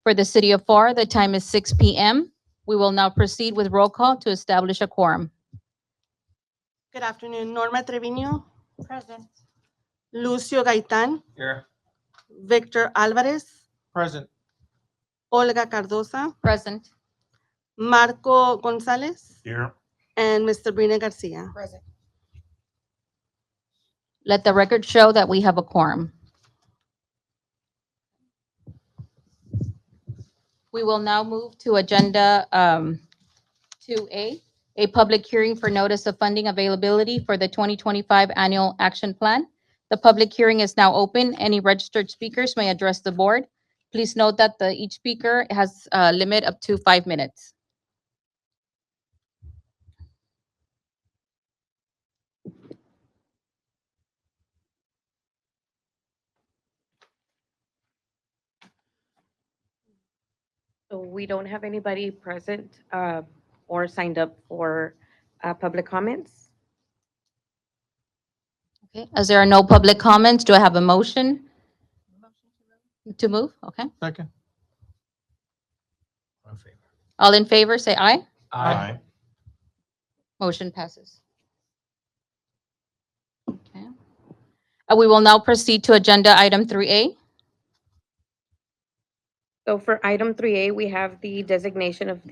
for the city of Pharr. The time is 6 p.m. We will now proceed with roll call to establish a quorum. Good afternoon. Norma Trevino, Present. Lucio Gaitan, Here. Victor Alvarez, Present. Olga Cardosa, Present. Marco Gonzalez, Here. and Mr. Brina Garcia. Present. Let the record show that we have a quorum. We will now move to agenda 2A, a public hearing for notice of funding availability for the 2025 Annual Action Plan. The public hearing is now open. Any registered speakers may address the board. Please note that each speaker has a limit up to 5 minutes. So we don't have anybody present or signed up for public comments. Okay, as there are no public comments, do I have a motion to move? Okay. Second. All in favor, say aye. Aye. Motion passes. Okay. We will now proceed to agenda item 3A. So for item 3A, we have the designation of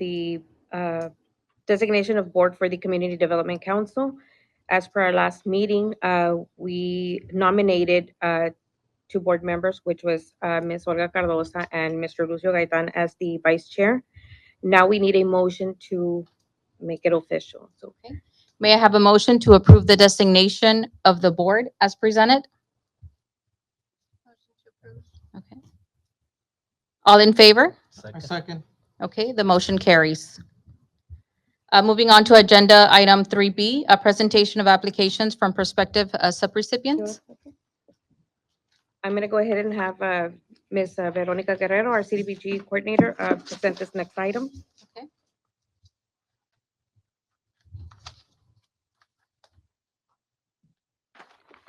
board for the Community Development Council. As per our last meeting, we nominated 2 board members, which was Ms. Olga Cardosa and Mr. Lucio Gaitan as the vice chair. Now we need a motion to make it official. So May I have a motion to approve the designation of the board as presented? Okay. All in favor? Second. Okay, the motion carries. Moving on to agenda item 3B, a presentation of applications from prospective subrecipients. I'm going to go ahead and have Ms. Veronica Guerrero, our CDBG coordinator, present this next item. Okay.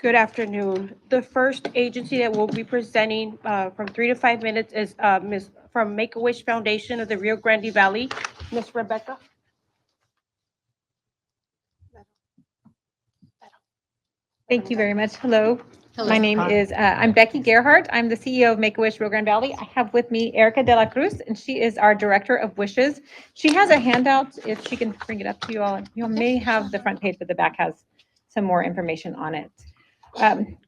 Good afternoon. The first agency that will be presenting from 3 to 5 minutes is Ms. from Make-A-Wish Foundation of the Rio Grande Valley, Ms. Rebecca. Thank you very much. Hello. Hello. My name is, I'm Becky Gerhardt. I'm the CEO of Make-A-Wish Rio Grande Valley. I have with me Erica De La Cruz, and she is our Director of Wishes. She has a handout, if she can bring it up to you all. You may have the front page, but the back has some more information on it.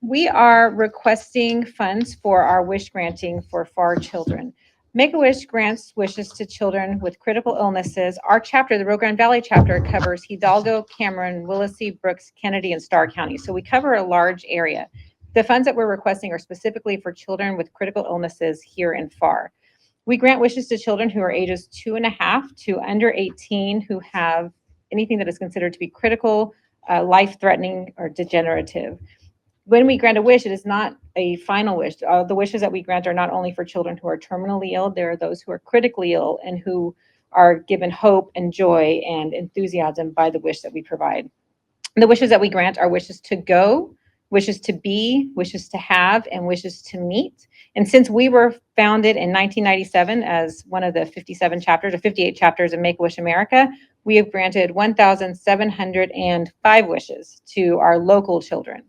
We are requesting funds for our wish granting for Pharr children. Make-A-Wish grants wishes to children with critical illnesses. Our chapter, the Rio Grande Valley chapter, covers Hidalgo, Cameron, Willacy, Brooks, Kennedy, and Starr County. So we cover a large area. The funds that we're requesting are specifically for children with critical illnesses here in Pharr. We grant wishes to children who are ages 2.5 to under 18 who have anything that is considered to be critical, life-threatening, or degenerative. When we grant a wish, it is not a final wish. The wishes that we grant are not only for children who are terminally ill, there are those who are critically ill and who are given hope and joy and enthusiasm by the wish that we provide. The wishes that we grant are wishes to go, wishes to be, wishes to have, and wishes to meet. And since we were founded in 1997 as one of the 57 chapters or 58 chapters of Make-A-Wish America, we have granted 1,705 wishes to our local children.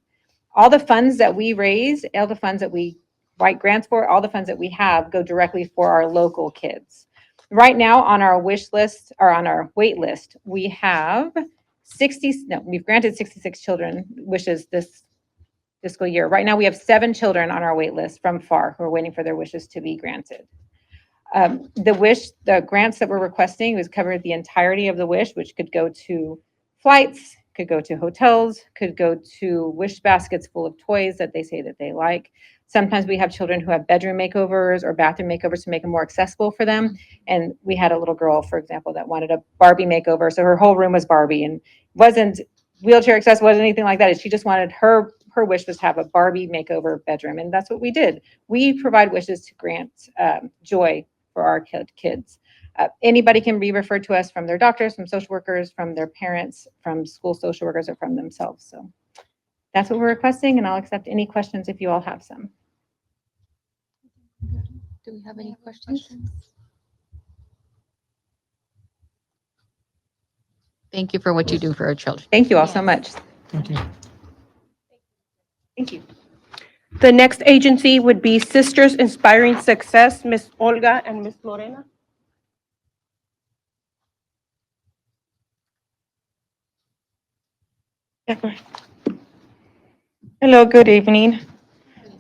All the funds that we raise, all the funds that we write grants for, all the funds that we have go directly for our local kids. Right now on our wish list or on our wait list, we have we've granted 66 children wishes this fiscal year. Right now we have 7 children on our wait list from Pharr who are waiting for their wishes to be granted. The grants that we're requesting was cover the entirety of the wish, which could go to flights, could go to hotels, could go to wish baskets full of toys that they say that they like. Sometimes we have children who have bedroom makeovers or bathroom makeovers to make them more accessible for them. And we had a little girl, for example, that wanted a Barbie makeover. So her whole room was Barbie and wasn't wheelchair accessible, wasn't anything like that. She just wanted her wish was to have a Barbie makeover bedroom. And that's what we did. We provide wishes to grant joy for our kids. Anybody can be referred to us from their doctors, from social workers, from their parents, from school social workers, or from themselves. So that's what we're requesting, and I'll accept any questions if you all have some. Do we have any questions? Thank you for what you do for our children. Thank you all so Yes. much. Thank you. Thank you. The next agency would be Sisters Inspiring Success, Ms. Olga and Ms. Lorena. Hello, good evening.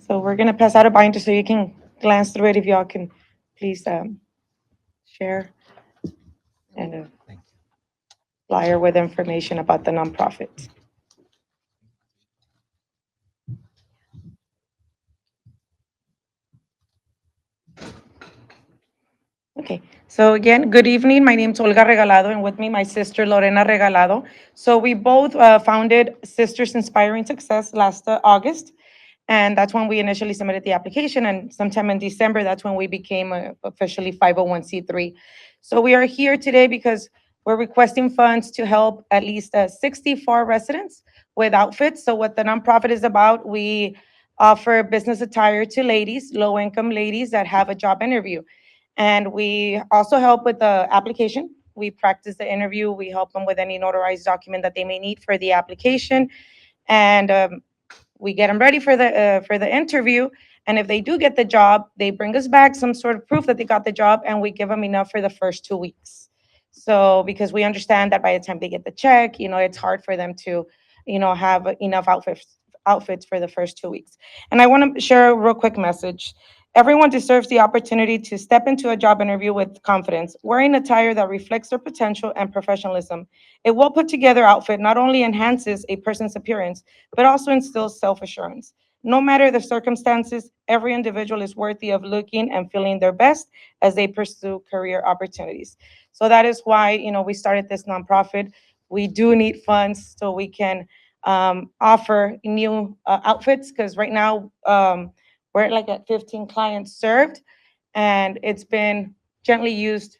So we're gonna pass out a binder so you can glance through it if y'all can please share and a flyer with information about the nonprofit. Okay, so again, good evening. My name's Olga Regalado, and with me, my sister Lorena Regalado. So we both founded Sisters Inspiring Success last August, and that's when we initially submitted the application. And sometime in December, that's when we became officially 501c3. So we are here today because we're requesting funds to help at least 64 residents with outfits. So what the nonprofit is about, we offer business attire to ladies, low-income ladies that have a job interview. And we also help with the application. We practice the interview. We help them with any notarized document that they may need for the application. And we get them ready for the interview. And if they do get the job, they bring us back some sort of proof that they got the job, and we give them enough for the first 2 weeks. So because we understand that by the time they get the check, it's hard for them to, have enough outfits for the first 2 weeks. And I want to share a real quick message. Everyone deserves the opportunity to step into a job interview with confidence, wearing attire that reflects their potential and professionalism. A well put together outfit not only enhances a person's appearance, but also instills self-assurance. No matter the circumstances, every individual is worthy of looking and feeling their best as they pursue career opportunities. So that is why, we started this nonprofit. We do need funds so we can offer new outfits, because right now we're like at 15 clients served, and it's been gently used,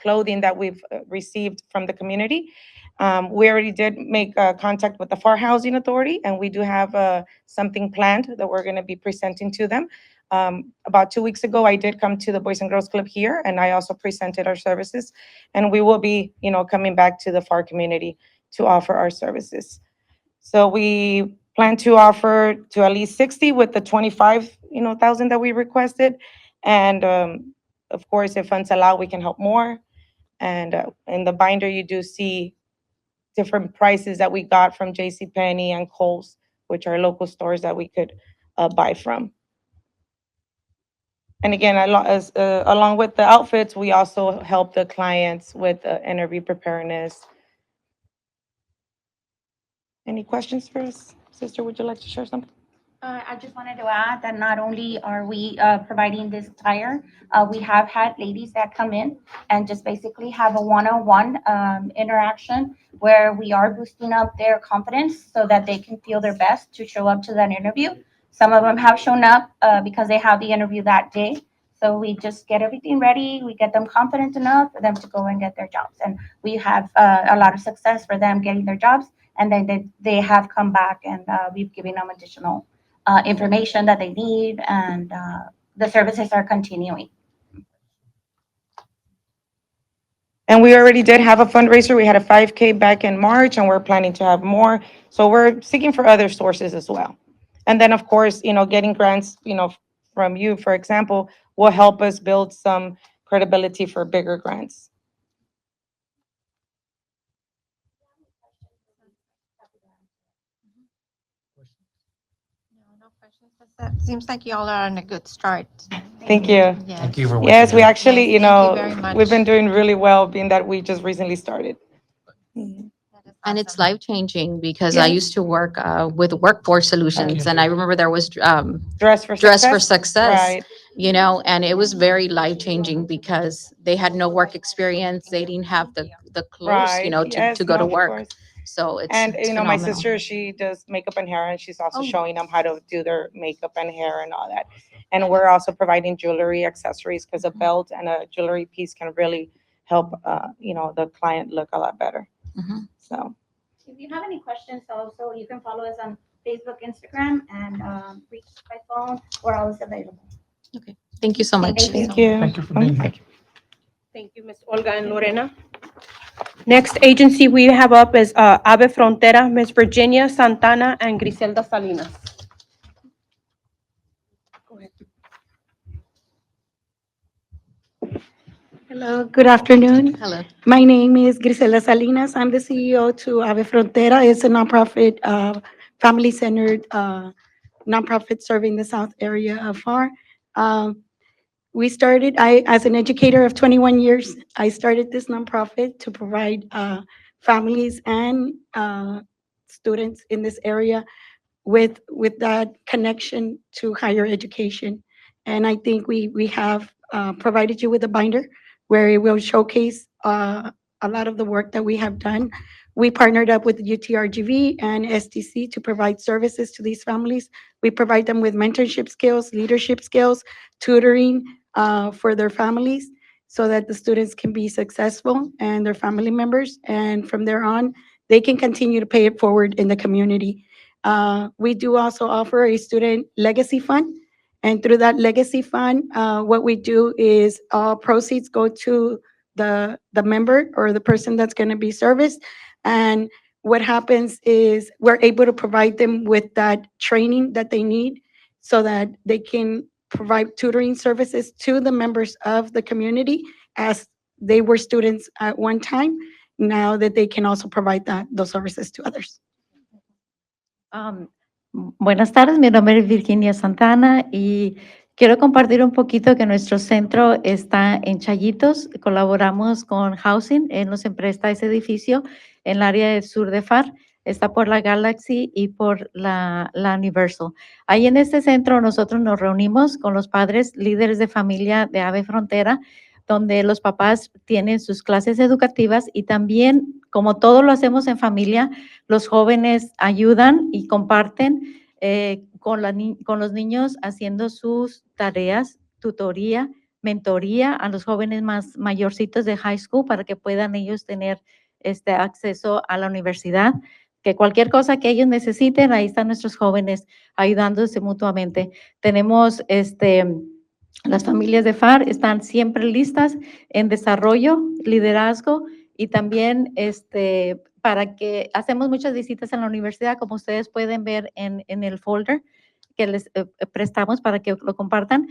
clothing that we've received from the community. We already did make contact with the Pharr Housing Authority, and we do have something planned that we're going to be presenting to them. About 2 weeks ago, I did come to the Boys and Girls Club here, and I also presented our services. And we will be, coming back to the Pharr community to offer our services. So we plan to offer to at least 60 with the 25, thousand that we requested. And of course, if funds allow, we can help more. And in the binder, you do see different prices that we got from JCPenney and Kohl's, which are local stores that we could buy from. And again, along with the outfits, we also help the clients with interview preparedness. Any questions for us? Sister, would you like to share something? I just wanted to add that not only are we providing this attire, we have had ladies that come in and just basically have a one-on-one interaction where we are boosting up their confidence so that they can feel their best to show up to that interview. Some of them have shown up because they have the interview that day. So we just get everything ready. We get them confident enough for them to go and get their jobs. And we have a lot of success for them getting their jobs. And then they have come back, and we've given them additional information that they need, and the services are continuing. And we already did have a fundraiser. We had a 5K back in March, and we're planning to have more. So we're seeking for other sources as well. And then, of course, getting grants, from you, for example, will help us build some credibility for bigger grants. No questions. That seems like y'all are on a good start. Thank you. Thank you for what Yes, you we do. actually, Yes, thank you very much. we've been doing really well, being that we just recently started. Mhm. And it's life-changing because I Yeah. used to work with Workforce Solutions, and I remember there was Dress for Dress for Success. Success, Right. and it was very life-changing because they had no work experience. They didn't have the clothes, Right. to Yes, go no, to of work. course. So it's And, it's my phenomenal. sister, she does makeup and hair, and she's also Oh. showing them how to do their makeup and hair and all that. And we're also providing jewelry accessories, because a belt and a jewelry piece can really help, the client look a lot better. Mhm. So, If you have any questions, also you can follow us on Facebook, Instagram, and reach us by phone. We're always available. Thank you so much. Thank you. Thank you for being here. Thank you, Ms. Olga and Lorena. Next agency we have up is Ave Frontera, Ms. Virginia Santana and Griselda Salinas. Go ahead. Hello, good afternoon. Hello. My name is Grisela Salinas. I'm the CEO to Ave Frontera. It's a nonprofit, family-centered nonprofit serving the South area of Pharr. We started, as an educator of 21 years, I started this nonprofit to provide families and students in this area with that connection to higher education. And I think we have provided you with a binder where it will showcase a lot of the work that we have done. We partnered up with UTRGV and STC to provide services to these families. We provide them with mentorship skills, leadership skills, tutoring for their families so that the students can be successful and their family members. And from there on, they can continue to pay it forward in the community. We do also offer a student legacy fund. And through that legacy fund, what we do is all proceeds go to the member or the person that's going to be serviced. And what happens is we're able to provide them with that training that they need so that they can provide tutoring services to the members of the community as they were students at one time, now that they can also provide those services to others. Buenas tardes, mi nombre es Virginia Santana y quiero compartir un poquito que nuestro centro está en Chayitos. Colaboramos con Housing, él nos presta ese edificio en el área del sur de Pharr. Está por la Galaxy y por la Universal. Ahí en este centro nosotros nos reunimos con los padres líderes de familia de Ave Frontera, donde los papás tienen sus clases educativas y también, como todo lo hacemos en familia, los jóvenes ayudan y comparten con los niños haciendo sus tareas, tutoría, mentoría a los jóvenes más mayorcitos de high school para que puedan ellos tener acceso a la universidad. Que cualquier cosa que ellos necesiten, ahí están nuestros jóvenes ayudándose mutuamente. Tenemos las familias de Pharr están siempre listas en desarrollo, liderazgo y también para que hacemos muchas visitas en la universidad, como ustedes pueden ver en el folder que les prestamos para que lo compartan.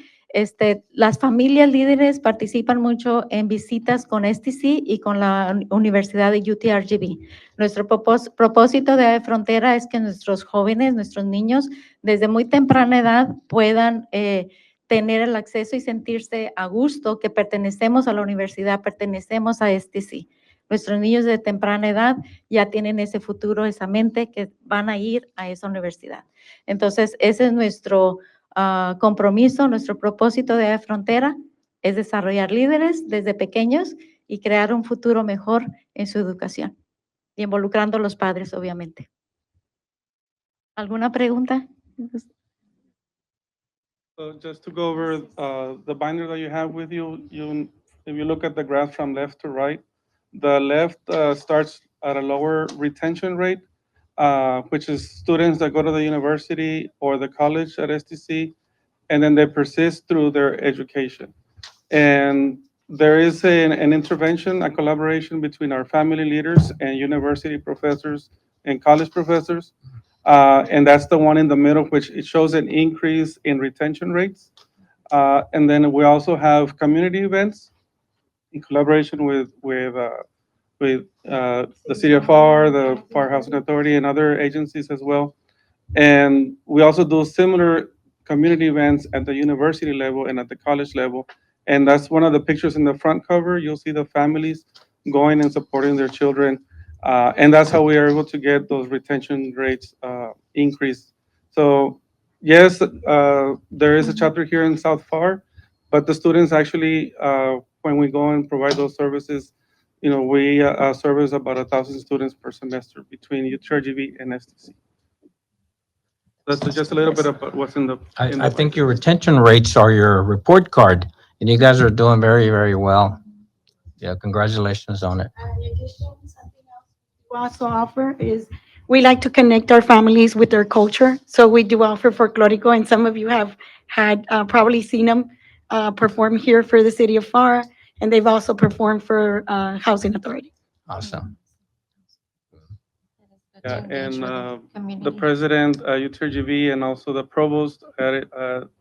Las familias líderes participan mucho en visitas con STC y con la Universidad de UTRGV. Nuestro propósito de Frontera es que nuestros jóvenes, nuestros niños, desde muy temprana edad puedan tener el acceso y sentirse a gusto que pertenecemos a la universidad, pertenecemos a STC. Nuestros niños de temprana edad ya tienen ese futuro, esa mente que van a ir a esa universidad. Entonces, ese es nuestro compromiso, nuestro propósito de Frontera, es desarrollar líderes desde pequeños y crear un futuro mejor en su educación. Y involucrando a los padres, obviamente. ¿Alguna pregunta? So just to go over the binder that you have with you, if you look at the graph from left to right, the left starts at a lower retention rate, which is students that go to the university or the college at STC, and then they persist through their education. And there is an intervention, a collaboration between our family leaders and university professors and college professors. And that's the one in the middle, which it shows an increase in retention rates. And then we also have community events in collaboration with the City of Pharr, the Pharr Housing Authority, and other agencies as well. And we also do similar community events at the university level and at the college level. And that's one of the pictures in the front cover. You'll see the families going and supporting their children. And that's how we are able to get those retention rates increased. So yes, there is a chapter here in South Pharr, but the students actually, when we go and provide those services, we service about 1,000 students per semester between UTRGV and STC. That's just a little bit about what's in the. I think your retention rates are your report card, and you guys are doing very, very well. Yeah, congratulations on it. In addition, something else we also offer is we like to connect our families with their culture. So we do offer folklorico, and some of you have had probably seen them performed here for the city of Pharr, and they've also performed for Housing Authority. Awesome. Yeah, and the president, UTRGV, and also the provost at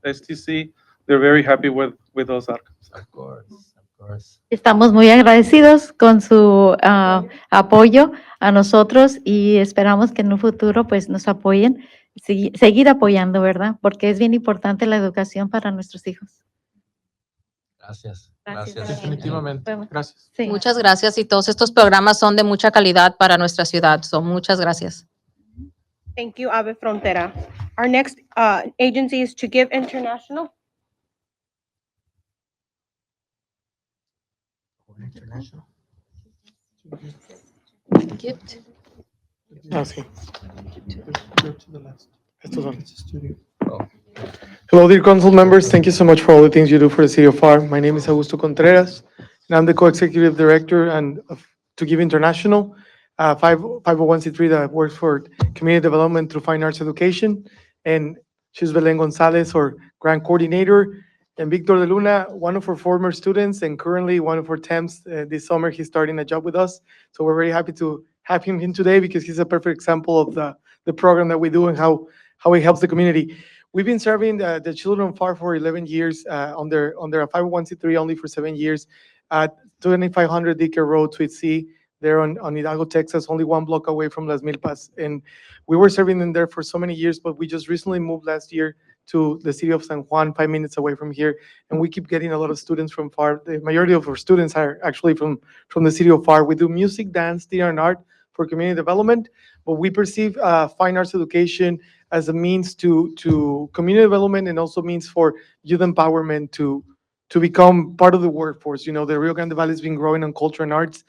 STC, they're very happy with those outcomes. Of course, of course. Estamos muy agradecidos con su apoyo a nosotros y esperamos que en un futuro pues nos apoyen, seguir apoyando, ¿verdad? Porque es bien importante la educación para nuestros hijos. Gracias, Gracias. gracias. Definitivamente. Gracias. Sí. Muchas gracias y todos estos programas son de mucha calidad para nuestra ciudad. So, muchas gracias. Thank you, Ave Frontera. Our next agency is To Give International. Gift. Ah, sí. Estos son. Oh. Hello, dear council members. Thank you so much for all the things you do for the city of Pharr. My name is Augusto Contreras, and I'm the co-executive director of To Give International, 501c3 that works for community development through fine arts education. And she's Belen Gonzalez, our grant coordinator, and Victor De Luna, one of our former students and currently one of our temps. This summer, he's starting a job with us. So we're very happy to have him in today because he's a perfect example of the program that we do and how he helps the community. We've been serving the children of Pharr for 11 years under a 501c3 only for 7 years at 2500 Dicker Road, Suite C, there on Hidalgo, Texas, only 1 block away from Las Milpas. And we were serving them there for so many years, but we just recently moved last year to the city of San Juan, 5 minutes away from here. And we keep getting a lot of students from Pharr. The majority of our students are actually from the city of Pharr. We do music, dance, theater, and art for community development, but we perceive fine arts education as a means to community development and also means for youth empowerment to become part of the workforce. You know, the Rio Grande Valley has been growing on culture and arts.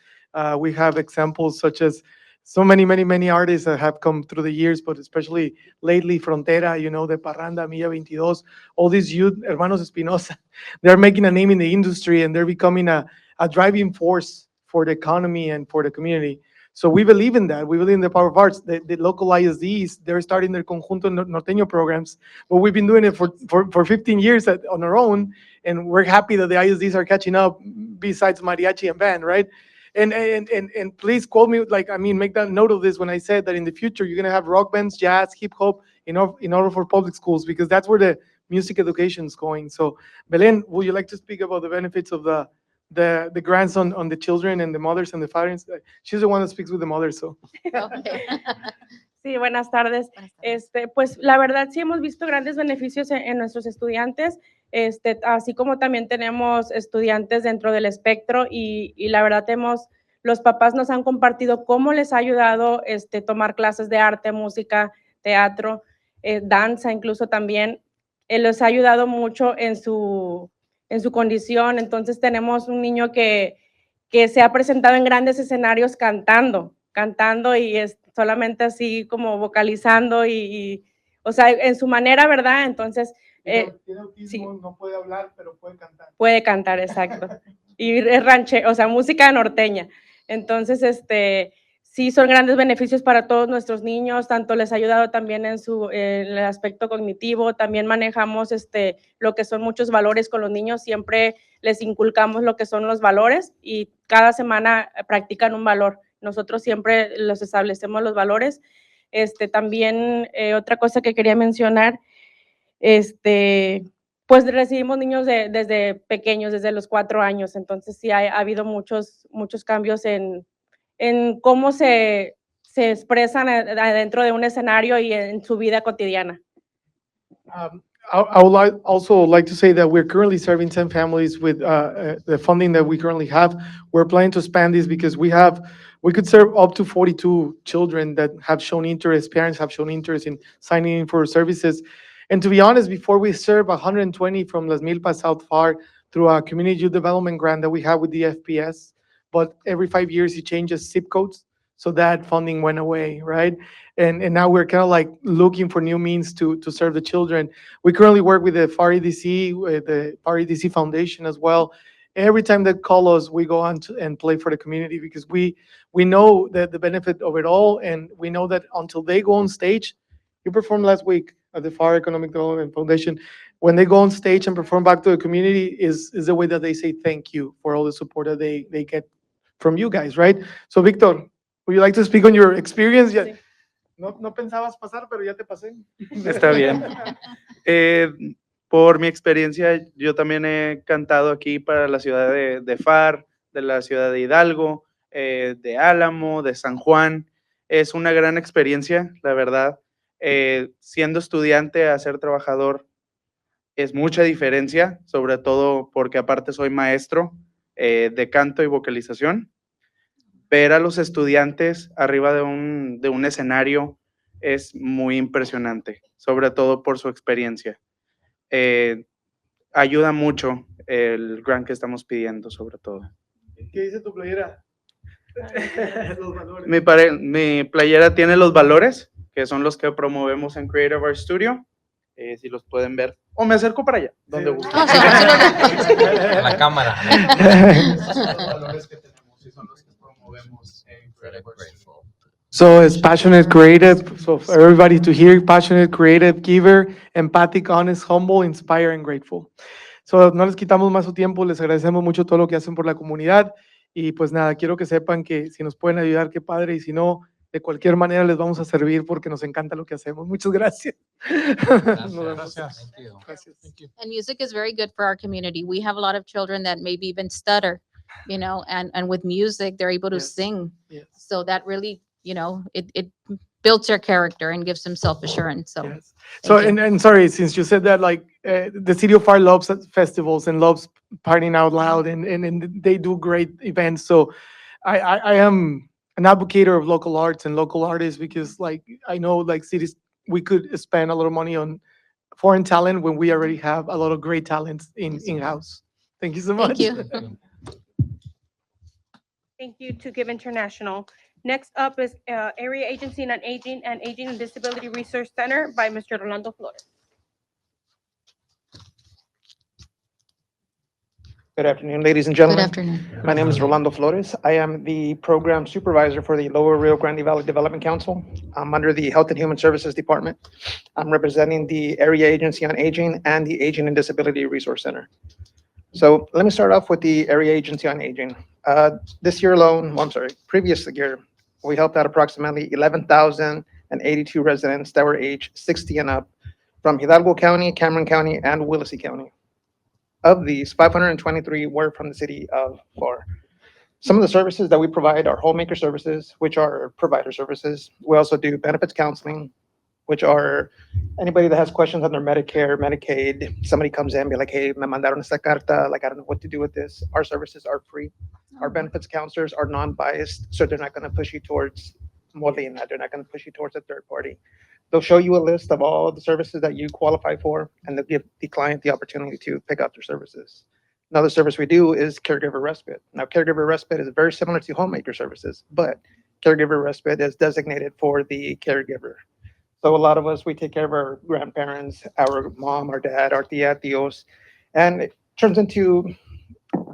We have examples such as so many artists that have come through the years, but especially lately, Frontera, you know, the Parranda, Milla 22, all these youth, Hermanos Espinosa, they're making a name in the industry and they're becoming a driving force for the economy and for the community. So we believe in that. We believe in the power of arts. The local ISDs, they're starting their Conjunto Norteño programs, but we've been doing it for 15 years on our own, and we're happy that the ISDs are catching up besides mariachi and band, right? And please quote me, make that note of this when I said that in the future, you're going to have rock bands, jazz, hip hop in order for public schools, because that's where the music education is going. So Belen, would you like to speak about the benefits of the grants on the children and the mothers and the fathers? She's the one that speaks with the mothers, so. Sí, buenas tardes. Pues la verdad sí hemos visto grandes beneficios en nuestros estudiantes, así como también tenemos estudiantes dentro del espectro y la verdad los papás nos han compartido cómo les ha ayudado tomar clases de arte, música, teatro, danza incluso también, les ha ayudado mucho en su condición. Entonces tenemos un niño que se ha presentado en grandes escenarios cantando y solamente así como vocalizando o sea, en su manera, ¿verdad? Entonces, Tiene autismo, sí. no puede hablar, pero puede cantar. Puede cantar, exacto. Y es o sea, música norteña. Entonces, sí son grandes beneficios para todos nuestros niños, tanto les ha ayudado también en el aspecto cognitivo, también manejamos lo que son muchos valores con los niños, siempre les inculcamos lo que son los valores y cada semana practican un valor. Nosotros siempre los establecemos los valores. También otra cosa que quería mencionar, pues recibimos niños desde pequeños, desde los 4 años, entonces sí ha habido muchos cambios en cómo se expresan adentro de un escenario y en su vida cotidiana. I would also like to say that we're currently serving 10 families with the funding that we currently have. We're planning to expand this because we could serve up to 42 children that have shown interest, parents have shown interest in signing in for services. And to be honest, before we serve 120 from Las Milpas South Pharr through a community youth development grant that we have with the FPS, but every 5 years it changes zip codes. So that funding went away, right? And now we're kind of like looking for new means to serve the children. We currently work with the Pharr EDC, with the Pharr EDC Foundation as well. Every time they call us, we go on and play for the community because we know that the benefit of it all, and we know that until they go on stage, you performed last week at the Pharr Economic Development Foundation. when they go on stage and perform back to the community is the way that they say thank you for all the support that they get from you guys, right? So, Victor, would you like to speak on your experience? Ya, Sí. no pensabas pasar, pero ya te pasé. Está bien. Eh, por mi experiencia, yo también he cantado aquí para la ciudad de Pharr, de la ciudad de Hidalgo, de Álamo, de San Juan. Es una gran experiencia, la verdad. Siendo estudiante a ser trabajador es mucha diferencia, sobre todo porque aparte soy maestro de canto y vocalización. Ver a los estudiantes arriba de un escenario es muy impresionante, sobre todo por su experiencia. Ayuda mucho el grant que estamos pidiendo, sobre todo. ¿Qué dice tu playera? Los valores. Mi playera tiene los valores, que son los que promovemos en Creative Art Studio, si los pueden ver. O me acerco para allá, donde gusten. La cámara. Son los valores que tenemos y son los que promovemos en Creative Art Studio. So it's passionate, creative. So for everybody to hear, passionate, creative, giver, empathic, honest, humble, inspire, and grateful. So no les quitamos más su tiempo, les agradecemos mucho todo lo que hacen por la comunidad y pues nada, quiero que sepan que si nos pueden ayudar, qué padre, y si no, de cualquier manera les vamos a servir porque nos encanta lo que hacemos. Muchas gracias. Nos vemos. Gracias. Gracias. And music is very good for our community. We have a lot of children that maybe even stutter, and with music, they're able to Yes. sing. Yes. So that really, it builds their character and gives them self-assurance. So Yes. So, thank you. and sorry, since you said that, like, the city of Pharr loves festivals and loves partying out loud, and they do great events. So I am an advocate of local arts and local artists because, like, I know, like, cities, we could spend a lot of money on foreign talent when we already have a lot of great talents in-house. Thank you so much. Thank you. Thank you to Give International. Next up is Area Agency on Aging and Aging and Disability Research Center by Mr. Rolando Flores. Good afternoon, ladies and Good gentlemen. afternoon. My name is Rolando Flores. I am the program supervisor for the Lower Rio Grande Valley Development Council. I'm under the Health and Human Services Department. I'm representing the Area Agency on Aging and the Aging and Disability Resource Center. So let me start off with the Area Agency on Aging. This year alone, well, I'm sorry, previous year, we helped out approximately 11,082 residents that were aged 60 and up from Hidalgo County, Cameron County, and Willacy County. Of these, 523 were from the city of Pharr. Some of the services that we provide are homemaker services, which are provider services. We also do benefits counseling, which are anybody that has questions on their Medicare, Medicaid. Somebody comes in and be like, hey, me mandaron esta carta, like, I don't know what to do with this. Our services are free. Our benefits counselors are non-biased, so they're not going to push you towards Molina. They're not going to push you towards a third party. They'll show you a list of all the services that you qualify for, and they'll give the client the opportunity to pick out their services. Another service we do is caregiver respite. Now, caregiver respite is very similar to homemaker services, but caregiver respite is designated for the caregiver. So a lot of us, we take care of our grandparents, our mom, our dad, our tia, tios, and it turns into,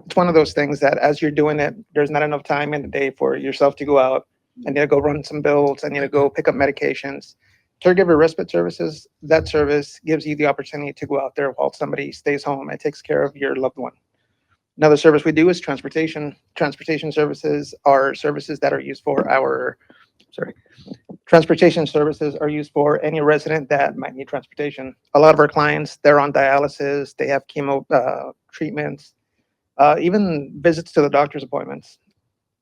it's one of those things that as you're doing it, there's not enough time in the day for yourself to go out. I need to go run some bills. I need to go pick up medications. Caregiver respite services, that service gives you the opportunity to go out there while somebody stays home and takes care of your loved one. Another service we do is transportation. Transportation services are services that are used for transportation services are used for any resident that might need transportation. A lot of our clients, they're on dialysis, they have chemo treatments, even visits to the doctor's appointments.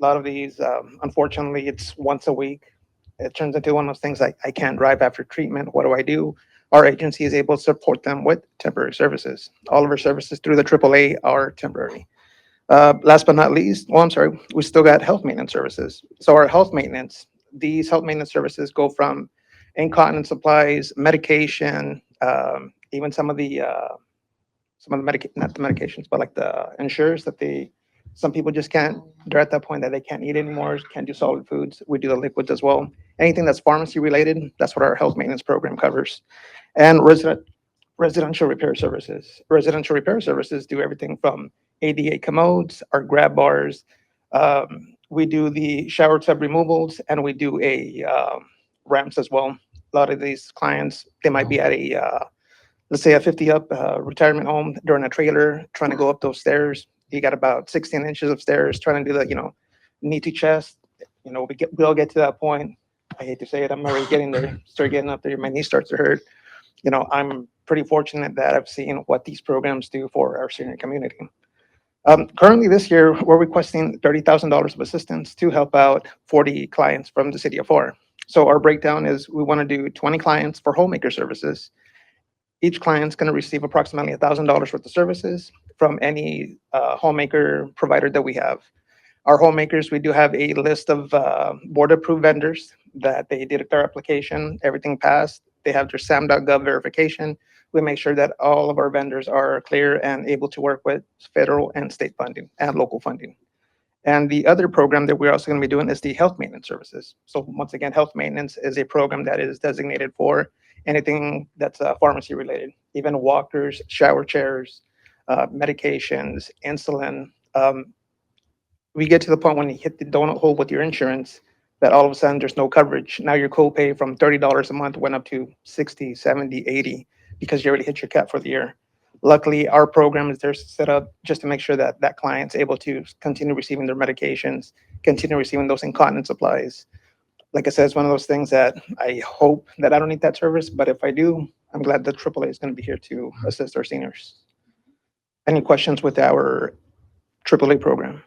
A lot of these, unfortunately, it's once a week. It turns into one of those things like, I can't drive after treatment. What do I do? Our agency is able to support them with temporary services. All of our services through the AAA are temporary. Last but not least, we still got health maintenance services. So our health maintenance, these health maintenance services go from incontinence supplies, medication, even some of the not the medications, but like the insurers that some people just can't, they're at that point that they can't eat anymore, can't do solid foods. We do the liquids as well. Anything that's pharmacy related, that's what our health maintenance program covers. And residential repair services. Residential repair services do everything from ADA commodes, our grab bars. We do the shower tub removals, and we do ramps as well. A lot of these clients, they might be at let's say a 50 up retirement home, they're in a trailer trying to go up those stairs. You got about 16 inches of stairs trying to do that, knee to chest. We all get to that point. I hate to say it, I'm already getting there, start getting up there, my knee starts to hurt. I'm pretty fortunate that I've seen what these programs do for our senior community. Currently this year, we're requesting $30,000 of assistance to help out 40 clients from the city of Pharr. So our breakdown is we want to do 20 clients for homemaker services. Each client's going to receive approximately $1,000 worth of services from any homemaker provider that we have. Our homemakers, we do have a list of board-approved vendors that they did their application, everything passed. They have their SAM.gov verification. We make sure that all of our vendors are clear and able to work with federal and state funding and local funding. And the other program that we're also going to be doing is the health maintenance services. So once again, health maintenance is a program that is designated for anything that's pharmacy related, even walkers, shower chairs, medications, insulin. We get to the point when you hit the donut hole with your insurance that all of a sudden there's no coverage. Now your copay from $30 a month went up to 60, 70, 80 because you already hit your cap for the year. Luckily, our program is there set up just to make sure that that client's able to continue receiving their medications, continue receiving those incontinence supplies. Like I said, it's one of those things that I hope that I don't need that service, but if I do, I'm glad that AAA is going to be here to assist our seniors. Any questions with our AAA program?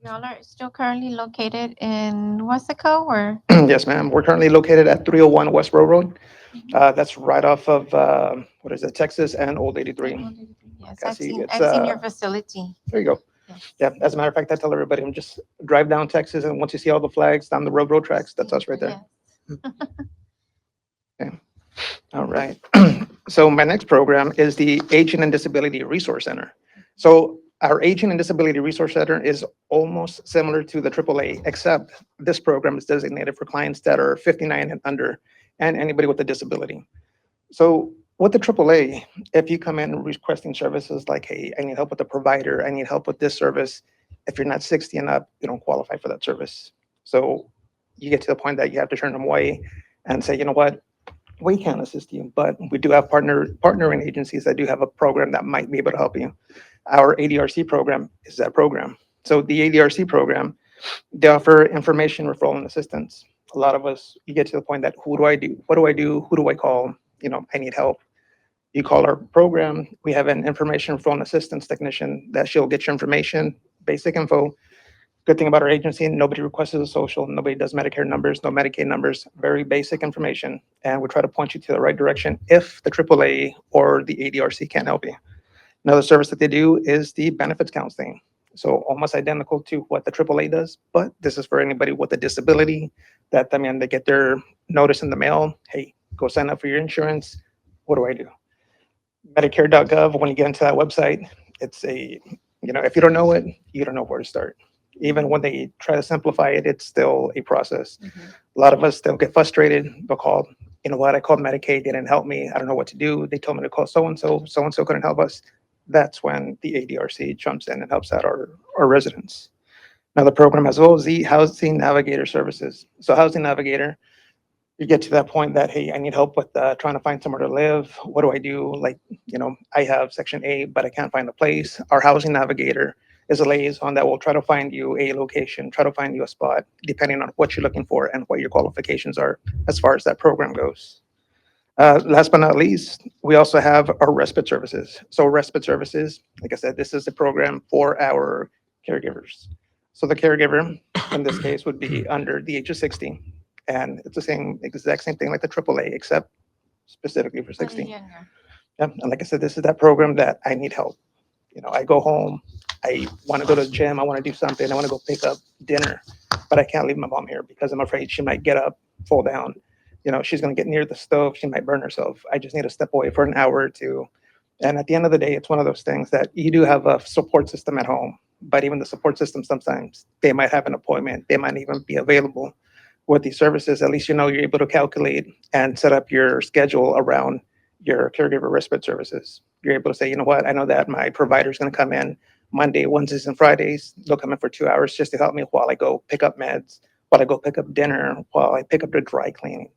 Y'all are still currently located in Wesco or? Yes, ma'am. We're currently located at 301 West Row Road. That's right off of, what is it, Texas and Old 83. Yes, I I've see seen, it's, I've seen your facility. There you go. Yes. Yeah, as a matter of fact, I tell everybody, I'm just drive down Texas and once you see all the flags down the road tracks, that's us right there. Okay. All right. So my next program is the Aging and Disability Resource Center. So our Aging and Disability Resource Center is almost similar to the AAA, except this program is designated for clients that are 59 and under and anybody with a disability. So with the AAA, if you come in requesting services like, hey, I need help with a provider, I need help with this service, if you're not 60 and up, you don't qualify for that service. So you get to the point that you have to turn them away and say, you know what, we can't assist you, but we do have partnering agencies that do have a program that might be able to help you. Our ADRC program is that program. So the ADRC program, they offer information referral and assistance. A lot of us, you get to the point that who do I do? What do I do? Who do I call? I need help. You call our program. We have an information referral and assistance technician that she'll get your information, basic info. Good thing about our agency, nobody requests a social, nobody does Medicare numbers, no Medicaid numbers, very basic information. And we try to point you to the right direction if the AAA or the ADRC can't help you. Another service that they do is the benefits counseling. So almost identical to what the AAA does, but this is for anybody with a disability that, I mean, they get their notice in the mail. Hey, go sign up for your insurance. What do I do? Medicare.gov, when you get into that website, it's if you don't know it, you don't know where to start. Even when they try to simplify it, it's still a process. A lot of us still get frustrated. They'll call, you know what, I called Medicaid, they didn't help me. I don't know what to do. They told me to call so-and-so, so-and-so couldn't help us. That's when the ADRC jumps in and helps out our residents. Now the program as well is the Housing Navigator Services. So Housing Navigator, you get to that point that, hey, I need help with trying to find somewhere to live. What do I do? Like, I have Section A, but I can't find a place. Our Housing Navigator is a liaison that will try to find you a location, try to find you a spot, depending on what you're looking for and what your qualifications are as far as that program goes. Last but not least, we also have our respite services. So respite services, like I said, this is a program for our caregivers. So the caregiver, in this case, would be under the age of 60. And it's the exact same thing like the AAA, except specifically for 60. Yeah, and like I said, this is that program that I need help. I go home, I want to go to the gym, I want to do something, I want to go pick up dinner, but I can't leave my mom here because I'm afraid she might get up, fall down. She's going to get near the stove, she might burn herself. I just need to step away for an hour or two. And at the end of the day, it's one of those things that you do have a support system at home, but even the support system, sometimes they might have an appointment, they might even be available. With these services, at least you're able to calculate and set up your schedule around your caregiver respite services. You're able to say, you know what, I know that my provider is going to come in Monday, Wednesdays, and Fridays. They'll come in for 2 hours just to help me while I go pick up meds, while I go pick up dinner, while I pick up the dry cleaning.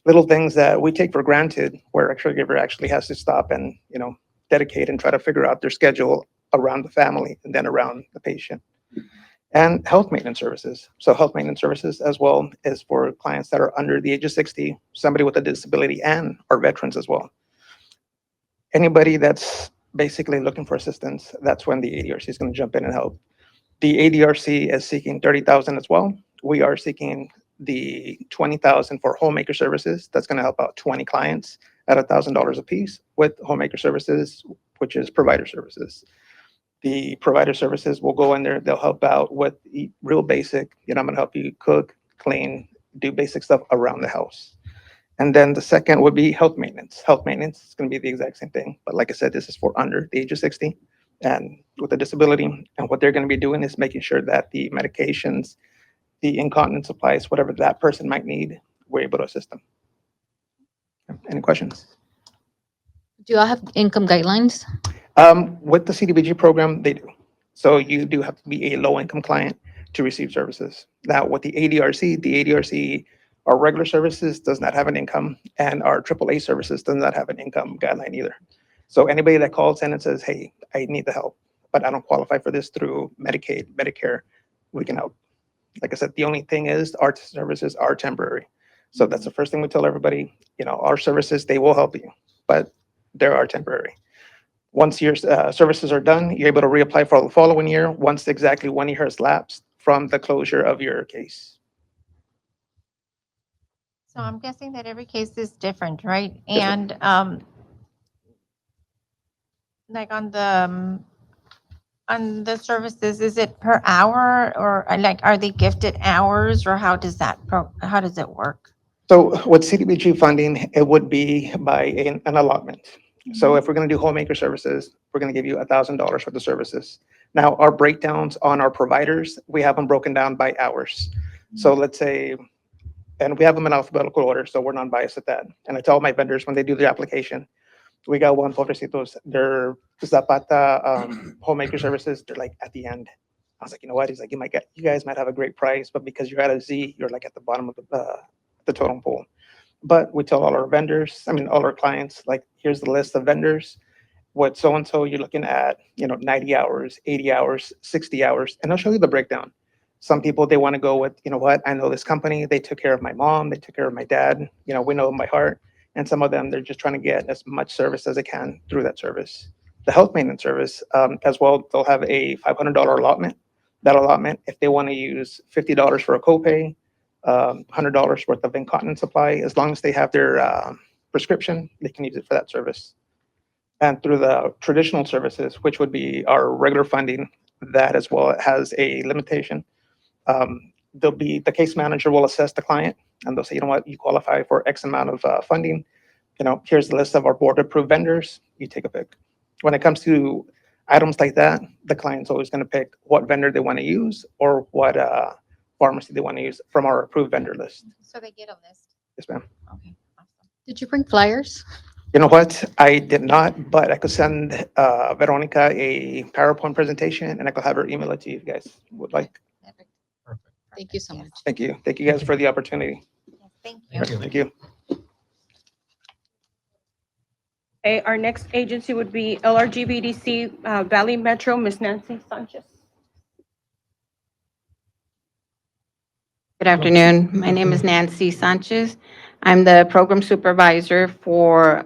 little things that we take for granted where a caregiver actually has to stop and, dedicate and try to figure out their schedule around the family and then around the patient. And health maintenance services. So health maintenance services as well is for clients that are under the age of 60, somebody with a disability, and our veterans as well. Anybody that's basically looking for assistance, that's when the ADRC is going to jump in and help. The ADRC is seeking 30,000 as well. We are seeking the 20,000 for homemaker services. That's going to help out 20 clients at $1,000 a piece with homemaker services, which is provider services. The provider services will go in there. They'll help out with real basic, I'm going to help you cook, clean, do basic stuff around the house. And then the second would be health maintenance. Health maintenance is going to be the exact same thing. But like I said, this is for under the age of 60 and with a disability. And what they're going to be doing is making sure that the medications, the incontinence supplies, whatever that person might need, we're able to assist them. Any questions? Do y'all have income guidelines? With the CDBG program, they do. So you do have to be a low-income client to receive services. Now, with the ADRC, our regular services does not have an income, and our AAA services does not have an income guideline either. So anybody that calls in and says, hey, I need the help, but I don't qualify for this through Medicaid, Medicare, we can help. Like I said, the only thing is our services are temporary. So that's the first thing we tell everybody, our services, they will help you, but they are temporary. Once your services are done, you're able to reapply for the following year once exactly 1 year has lapsed from the closure of your case. So I'm guessing that every case is different, right? Yes, ma'am. And like on the services, is it per hour or like are they gifted hours or how does it work? So with CDBG funding, it would be by an allotment. So if we're going to do homemaker services, we're going to give you $1,000 for the services. Now, our breakdowns on our providers, we have them broken down by hours. So let's say, and we have them in alphabetical order, so we're non-biased at that. And I tell my vendors when they do the application, we got one, pobrecitos, their Zapata homemaker services, they're like at the end. I was like, you know what? He's like, you guys might have a great price, but because you're at a Z, you're like at the bottom of the totem pole. But we tell all our vendors, all our clients, like, here's the list of vendors. What so-and-so you're looking at, 90 hours, 80 hours, 60 hours, and I'll show you the breakdown. Some people, they want to go with, I know this company, they took care of my mom, they took care of my dad, we know them by heart. And some of them, they're just trying to get as much service as they can through that service. The health maintenance service, as well, they'll have a $500 allotment. That allotment, if they want to use $50 for a copay, $100 worth of incontinence supply, as long as they have their prescription, they can use it for that service. And through the traditional services, which would be our regular funding, that as well has a limitation. The case manager will assess the client and they'll say, you know what, you qualify for X amount of funding. Here's the list of our board approved vendors. You take a pick. When it comes to items like that, the client's always going to pick what vendor they want to use or what pharmacy they want to use from our approved vendor list. So they get a list. Yes, ma'am. Okay, awesome. Did you bring flyers? You know what? I did not, but I could send Veronica a PowerPoint presentation and I could have her email it to you if you guys would like. Perfect. Thank you so much. Thank you. Thank you guys for the opportunity. Yes, thank you. Thank you. Okay, our next agency would be LRGBDC Valley Metro, Ms. Nancy Sanchez. Good afternoon. My name is Nancy Sanchez. I'm the program supervisor for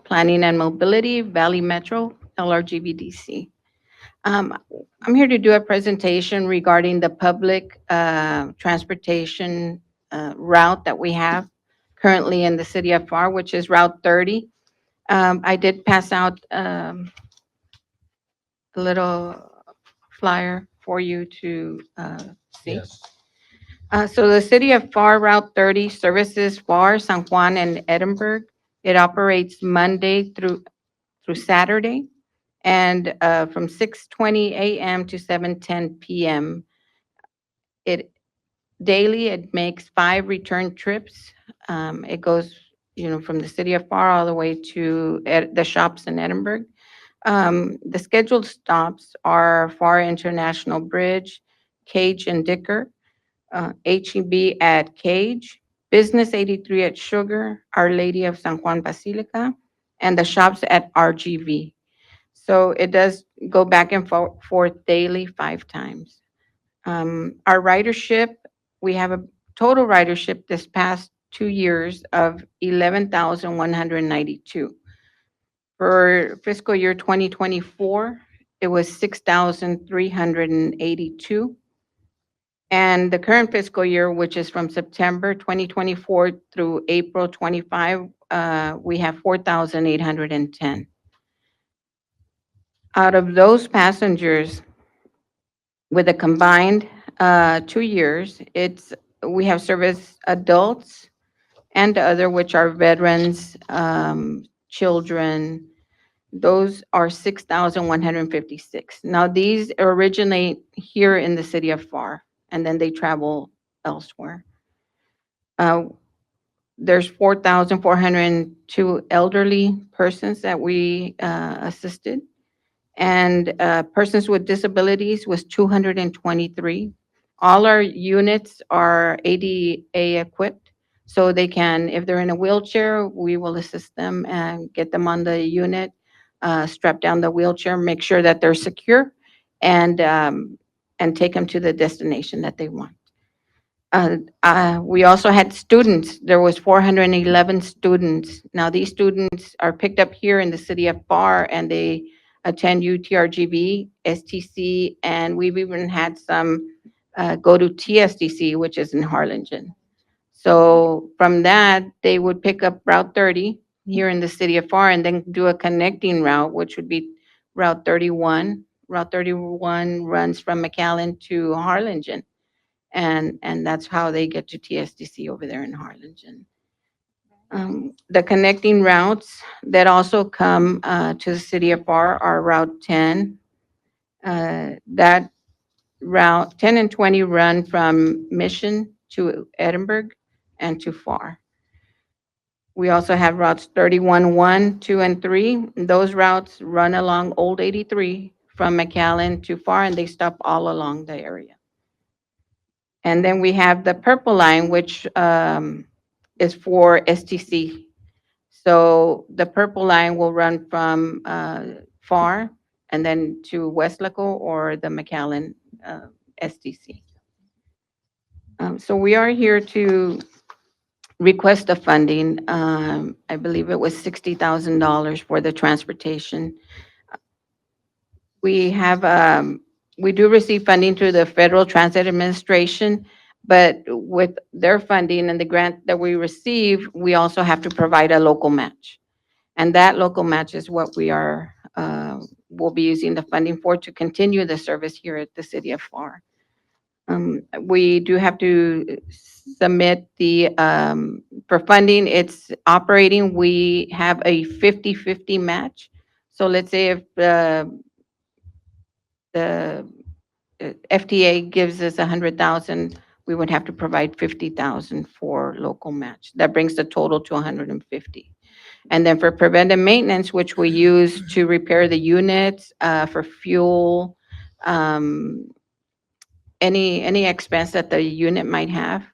Planning and Mobility, Valley Metro, LRGBDC. I'm here to do a presentation regarding the public transportation route that we have currently in the city of Pharr, which is Route 30. I did pass out a little flyer for you to see. Yes. So the city of Pharr, Route 30 services Pharr, San Juan, and Edinburgh. It operates Monday through Saturday, and from 6:20 a.m. to 7:10 p.m. Daily, it makes 5 return trips. It goes, from the city of Pharr all the way to the shops in Edinburgh. The scheduled stops are Pharr International Bridge, Cage and Dicker, HEB at Cage, Business 83 at Sugar, Our Lady of San Juan Basilica, and the shops at RGV. So it does go back and forth daily 5 times. Our ridership, we have a total ridership this past 2 years of 11,192. For fiscal year 2024, it was 6,382. And the current fiscal year, which is from September 2024 through April 25, we have 4,810. Out of those passengers, with a combined 2 years, we have serviced adults and other, which are veterans, children. Those are 6,156. Now, these originate here in the city of Pharr, and then they travel elsewhere. There's 4,402 elderly persons that we assisted, and persons with disabilities was 223. All our units are ADA equipped, so they can, if they're in a wheelchair, we will assist them and get them on the unit, strap down the wheelchair, make sure that they're secure, and take them to the destination that they want. We also had students. There was 411 students. Now, these students are picked up here in the city of Pharr, and they attend UTRGV, STC, and we've even had some go to TSDC, which is in Harlingen. So from that, they would pick up Route 30 here in the city of Pharr and then do a connecting route, which would be Route 31. Route 31 runs from McAllen to Harlingen. And that's how they get to TSDC over there in Harlingen. The connecting routes that also come to the city of Pharr are Route 10. That route 10 and 20 run from Mission to Edinburgh and to Pharr. We also have routes 31, 1, 2, and 3. Those routes run along Old 83 from McAllen to Pharr, and they stop all along the area. And then we have the purple line, which is for STC. So the purple line will run from Pharr and then to Westlaco or the McAllen STC. So we are here to request the funding. I believe it was $60,000 for the transportation. We have, we do receive funding through the Federal Transit Administration, but with their funding and the grant that we receive, we also have to provide a local match. And that local match is what we are, will be using the funding for to continue the service here at the city of Pharr. We do have to submit the, for funding, it's operating, we have a 50-50 match. So let's say if the FTA gives us 100,000, we would have to provide 50,000 for local match. That brings the total to 150. And then for preventive maintenance, which we use to repair the units, for fuel, any expense that the unit might have,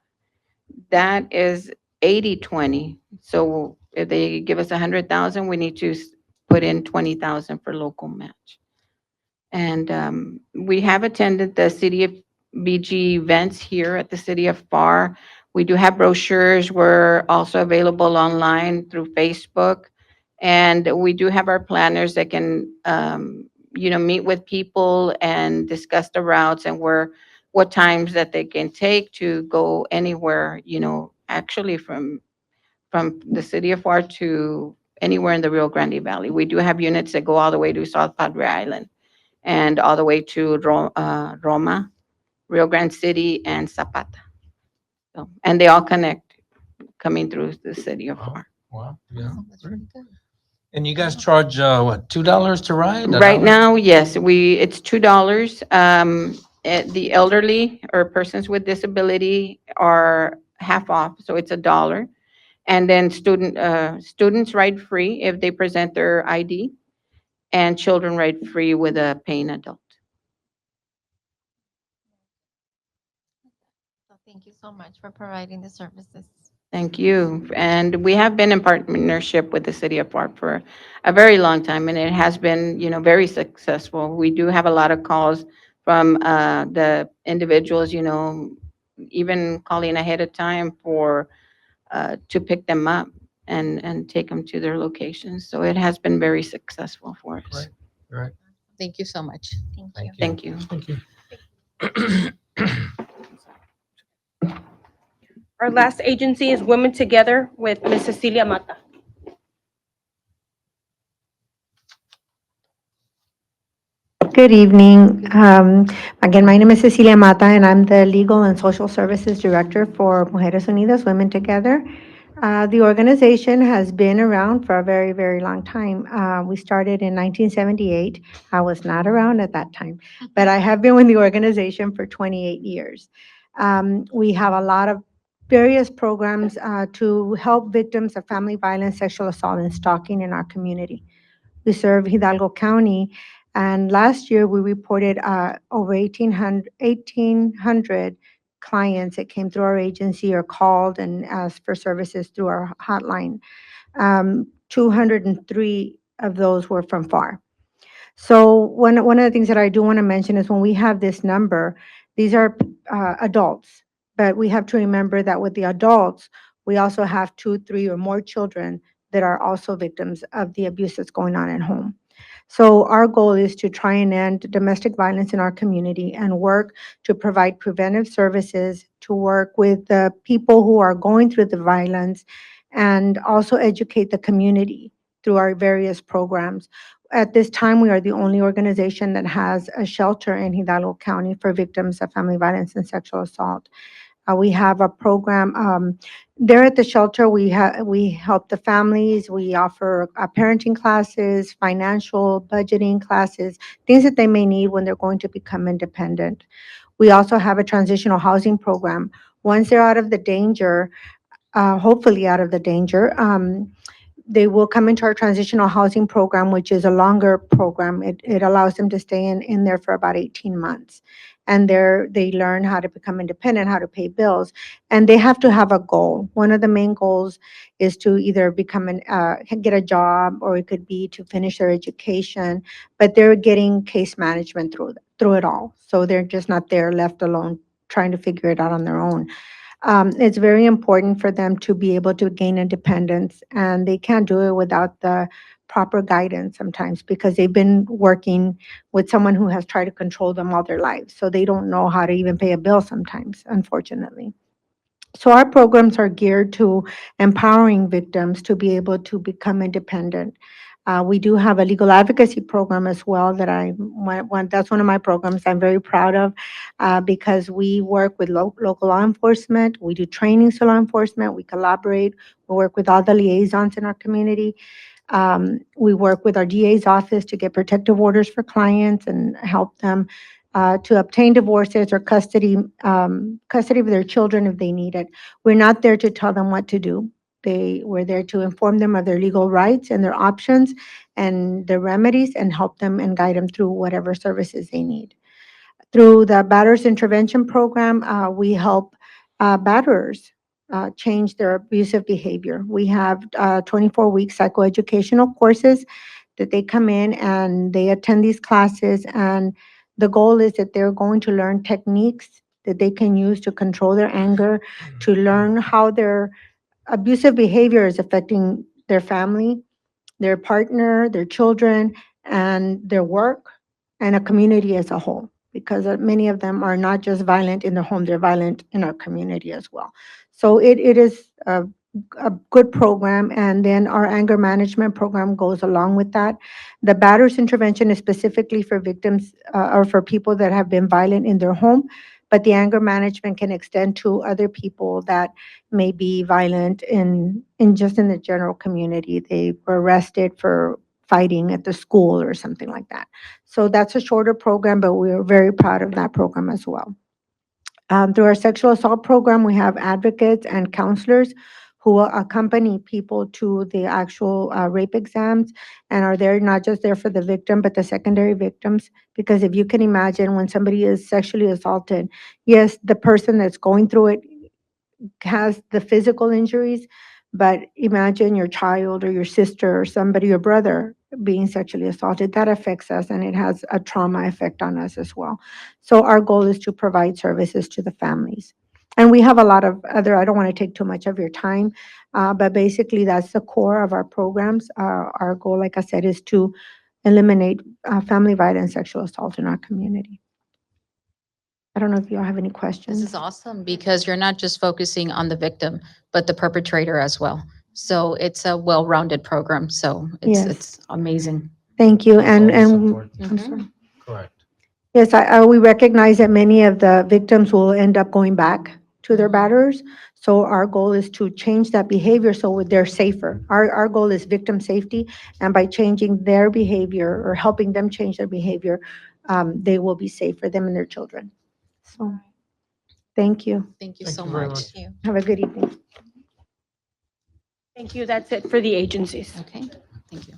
that is 80-20. So if they give us 100,000, we need to put in 20,000 for local match. And we have attended the City of BG events here at the City of Pharr. We do have brochures. We're also available online through Facebook. And we do have our planners that can, meet with people and discuss the routes and what times that they can take to go anywhere, actually from the City of Pharr to anywhere in the Rio Grande Valley. We do have units that go all the way to South Padre Island and all the way to Roma, Rio Grande City, and Zapata. So, and they all connect coming through the city of Pharr. Wow, yeah. And you guys charge, what, $2 to ride? Right now, yes, it's $2. The elderly or persons with disability are half off, so it's $1. And then students ride free if they present their ID, and children ride free with a paying adult. So thank you so much for providing the services. Thank you. And we have been in partnership with the city of Pharr for a very long time, and it has been, very successful. We do have a lot of calls from the individuals, even calling ahead of time for to pick them up and take them to their locations. So it has been very successful for us. Right. Thank you so much. Thank you. Thank you. Our last agency is Women Together with Ms. Cecilia Mata. Good evening. Again, my name is Cecilia Mata, and I'm the Legal and Social Services Director for Mujeres Unidas, Women Together. The organization has been around for a very, very long time. We started in 1978. I was not around at that time, but I have been with the organization for 28 years. We have a lot of various programs to help victims of family violence, sexual assault, and stalking in our community. We serve Hidalgo County, and last year we reported over 1,800 clients that came through our agency or called and asked for services through our hotline. 203 of those were from Pharr. So one of the things that I do want to mention is when we have this number, these are adults, but we have to remember that with the adults, we also have 2, 3, or more children that are also victims of the abuse that's going on at home. So our goal is to try and end domestic violence in our community and work to provide preventive services, to work with the people who are going through the violence, and also educate the community through our various programs. At this time, we are the only organization that has a shelter in Hidalgo County for victims of family violence and sexual assault. We have a program there at the shelter. We help the families. We offer parenting classes, financial budgeting classes, things that they may need when they're going to become independent. We also have a transitional housing program. Once they're out of the danger, hopefully out of the danger, they will come into our transitional housing program, which is a longer program. It allows them to stay in there for about 18 months. And they learn how to become independent, how to pay bills, and they have to have a goal. One of the main goals is to either get a job, or it could be to finish their education, but they're getting case management through it all. So they're just not there left alone trying to figure it out on their own. It's very important for them to be able to gain independence, and they can't do it without the proper guidance sometimes because they've been working with someone who has tried to control them all their lives. So they don't know how to even pay a bill sometimes, unfortunately. So our programs are geared to empowering victims to be able to become independent. We do have a legal advocacy program as well that that's one of my programs I'm very proud of because we work with local law enforcement. We do trainings to law enforcement. We collaborate. We work with all the liaisons in our community. We work with our DA's office to get protective orders for clients and help them to obtain divorces or custody of their children if they need it. We're not there to tell them what to do. We're there to inform them of their legal rights and their options and their remedies and help them and guide them through whatever services they need. Through the Batterers Intervention Program, we help batterers change their abusive behavior. We have 24-week psychoeducational courses that they come in and they attend these classes, and the goal is that they're going to learn techniques that they can use to control their anger, to learn how their abusive behavior is affecting their family, their partner, their children, and their work, and a community as a whole. Because many of them are not just violent in their home, they're violent in our community as well. So it is a good program, and then our anger management program goes along with that. The batterers intervention is specifically for victims or for people that have been violent in their home, but the anger management can extend to other people that may be violent in just in the general community. They were arrested for fighting at the school or something like that. So that's a shorter program, but we're very proud of that program as well. Through our sexual assault program, we have advocates and counselors who will accompany people to the actual rape exams and are there not just there for the victim, but the secondary victims. Because if you can imagine when somebody is sexually assaulted, yes, the person that's going through it has the physical injuries, but imagine your child or your sister or somebody, your brother being sexually assaulted. That affects us and it has a trauma effect on us as well. So our goal is to provide services to the families. And we have a lot of other, I don't want to take too much of your time, but basically that's the core of our programs. Our goal, like I said, is to eliminate family violence, sexual assault in our community. I don't know if you all have any questions. This is awesome because you're not just focusing on the victim, but the perpetrator as well. So it's a well-rounded program. So Yes. it's amazing. Thank you. All And, the and, support. I'm sorry. Correct. Yes, we recognize that many of the victims will end up going back to their batterers. So our goal is to change that behavior so they're safer. Our goal is victim safety, and by changing their behavior or helping them change their behavior, they will be safe for them and their children. So, thank you. Thank you Thank so you very much. much. Have a good evening. Thank you. That's it for the agencies. Okay, thank you.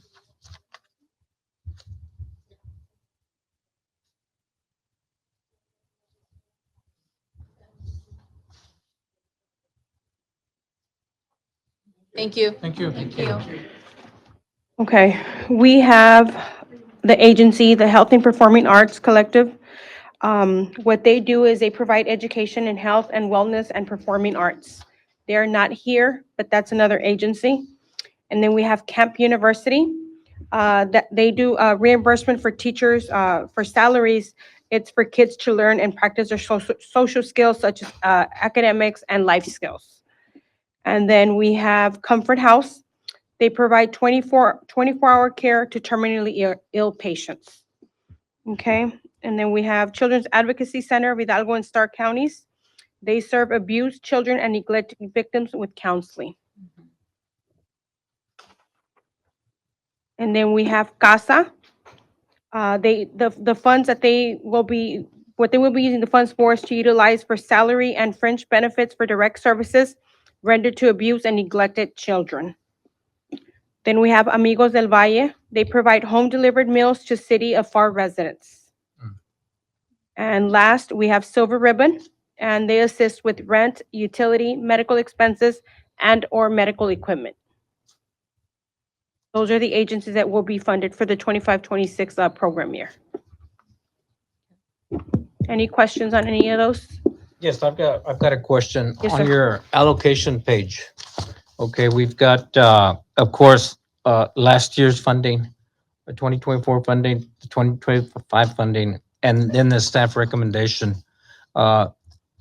Thank you. Thank you. Thank you. Okay, we have the agency, the Health and Performing Arts Collective. What they do is they provide education in health and wellness and performing arts. They are not here, but that's another agency. And then we have Camp University, that they do reimbursement for teachers, for salaries. It's for kids to learn and practice their social skills such as academics and life skills. And then we have Comfort House. They provide 24-hour care to terminally ill patients. Okay, and then we have Children's Advocacy Center of Hidalgo and Stark counties. They serve abused children and neglected victims with counseling. And then we have CASA. The funds that they will be, what they will be using the funds for is to utilize for salary and fringe benefits for direct services rendered to abused and neglected children. Then we have Amigos del Valle. They provide home-delivered meals to City of Pharr residents. And last, we have Silver Ribbon, and they assist with rent, utility, medical expenses, and/or medical equipment. Those are the agencies that will be funded for the 25-26 program year. Any questions on any of those? Yes, I've got a question. Yes, On sir. your allocation page. Okay, we've got, of course, last year's funding, the 2024 funding, the 2025 funding, and then the staff recommendation.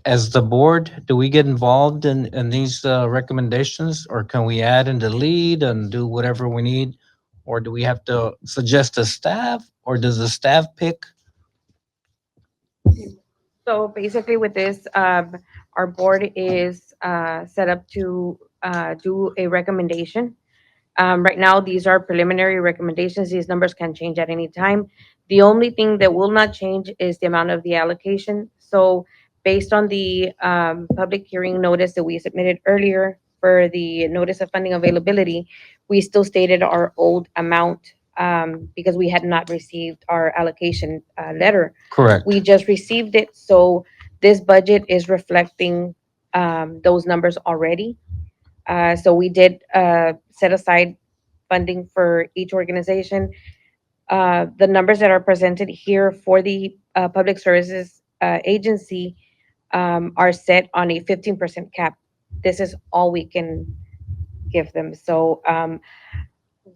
As the board, do we get involved in these recommendations, or can we add and delete and do whatever we need? Or do we have to suggest a staff, or does the staff pick? So basically with this, our board is set up to do a recommendation. Right now, these are preliminary recommendations. These numbers can change at any time. The only thing that will not change is the amount of the allocation. So based on the public hearing notice that we submitted earlier for the notice of funding availability, we still stated our old amount because we had not received our allocation letter. Correct. We just received it, so this budget is reflecting those numbers already. So we did set aside funding for each organization. The numbers that are presented here for the Public Services Agency are set on a 15% cap. This is all we can give them. So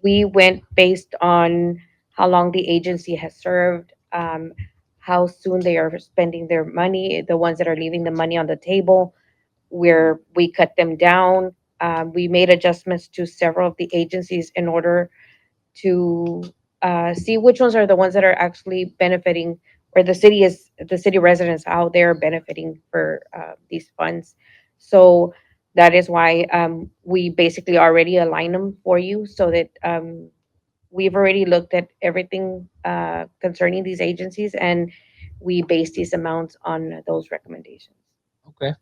we went based on how long the agency has served, how soon they are spending their money, the ones that are leaving the money on the table, where we cut them down. We made adjustments to several of the agencies in order to see which ones are the ones that are actually benefiting, or the city residents out there benefiting for these funds. So that is why we basically already align them for you, so that we've already looked at everything concerning these agencies, and we base these amounts on those recommendations. Okay.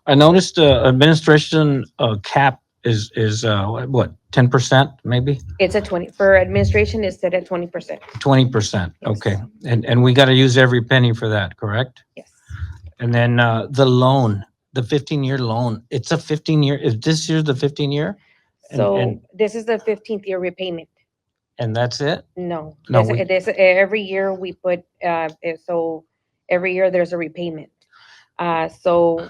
I noticed administration cap is what, 10% maybe? It's a 20, for administration is set at 20%. 20%, okay. And we got to use every penny for that, correct? Yes. And then the the 15-year loan, it's a 15-year, is this year the 15-year? So this is the 15th year repayment. And that's it? No, No, every year we put, so every year there's a repayment. So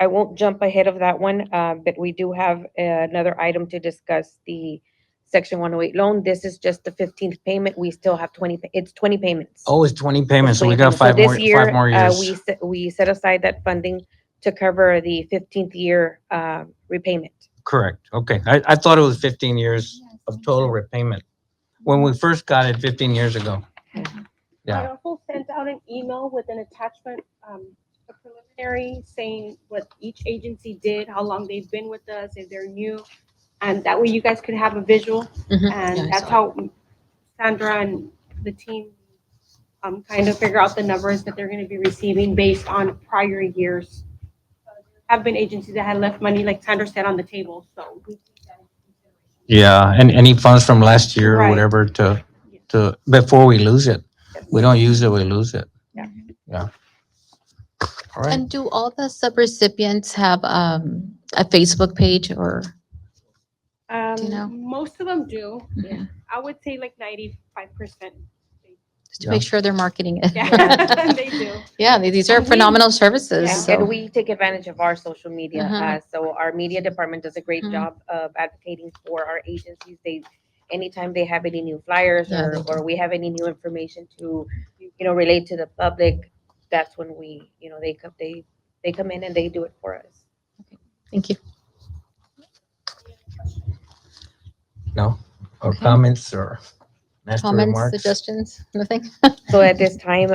I won't jump ahead of that one, but we do have another item to discuss, the Section 108 loan. This is just the 15th payment. We still have 20 payments. Oh, it's 20 payments, so we 20 got payments. So five this year, more years. we set aside that funding to cover the 15th year repayment. Correct, okay. I thought it was 15 years of total repayment. When we first got it 15 years ago. I Yeah, also sent out an email with an attachment, a preliminary saying what each agency did, how long they've been with us, if they're new. And that way you guys could have a visual. Yeah, I And that's saw how Sandra and the team kind of figure out the numbers that they're gonna be receiving based on prior years. Have been agencies that had left money, like Sandra said, on the table, so we take that into consideration. yeah, and any funds from last year or Right. whatever before we lose it. We don't use it, we lose it. Yeah. Yeah. All right. And do all the subrecipients have a Facebook page or? Do you know? Most of them do. Mhm. I would say like 95%. Just to make sure they're marketing it. Yeah, they do. Yeah, these are And we- phenomenal services, And so. we take advantage of our social media. Uh-huh. So our media department does a great Mhm. job of advocating for our agencies. Anytime they have any new flyers Yeah, they do. or we have any new information to, relate to the public, that's when they come in and they do it for us. Thank you. No? Or Okay. comments or nasty Comments, remarks? suggestions, nothing? So at this time,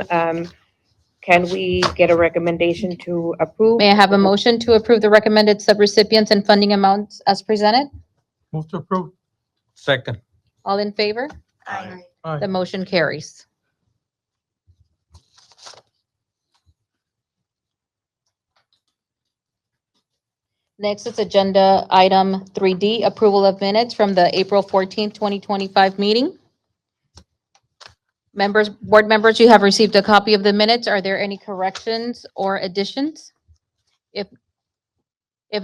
can we get a recommendation to approve? May I have a motion to approve the recommended subrecipients and funding amounts as presented? Move to approve. Second. All in favor? Aye. Aye. The motion carries. Next is agenda item 3D, approval of minutes from the April 14th, 2025 meeting. Board members, you have received a copy of the minutes. Are there any corrections or additions? If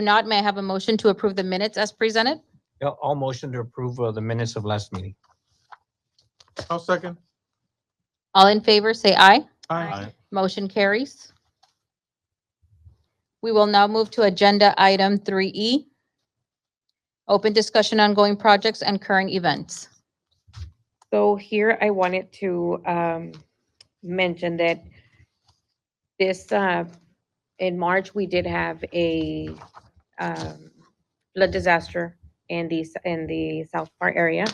not, may I have a motion to approve the minutes as presented? Yeah, I'll motion to approve the minutes of last meeting. I'll second. All in favor, say aye. Aye. Motion carries. We will now move to agenda item 3E, open discussion on ongoing projects and current events. So here I wanted to mention that this, in March, we did have a flood disaster in the South Pharr area.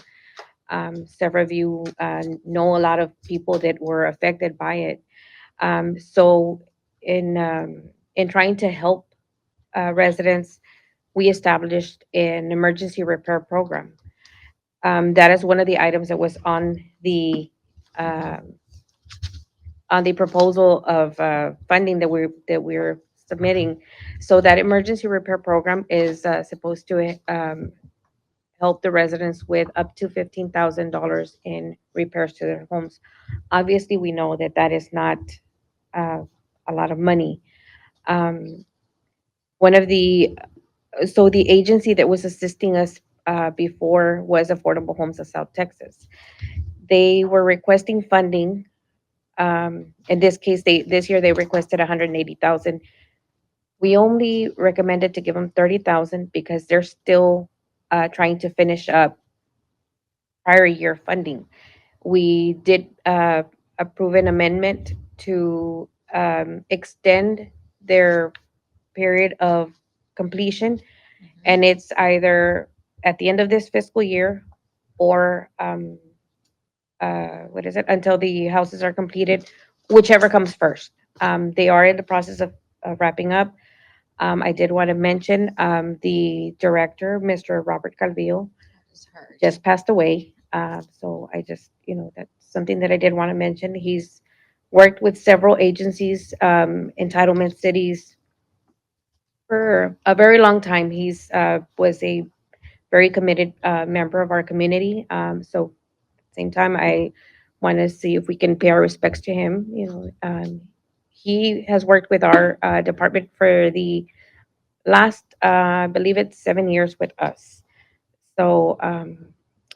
Several of you know a lot of people that were affected by it. So in trying to help residents, we established an emergency repair program. That is one of the items that was on the proposal of funding that we're submitting. So that emergency repair program is supposed to help the residents with up to $15,000 in repairs to their homes. Obviously, we know that that is not a lot of money. So the agency that was assisting us before was Affordable Homes of South Texas. They were requesting funding. In this case, this year they requested 180,000. We only recommended to give them 30,000 because they're still trying to finish up prior year funding. We did approve an amendment to extend their period of completion, and it's either at the end of this fiscal year or until the houses are completed, whichever comes first. They are in the process of wrapping up. I did want to mention the director, Mr. Robert Calvillo, just passed away. So I just, that's something that I did want to mention. He's worked with several agencies, entitlement cities for a very long time. He's was a very committed member of our community. So at the same time, I want to see if we can pay our respects to him. he has worked with our department for the last, I believe it's 7 years with us. So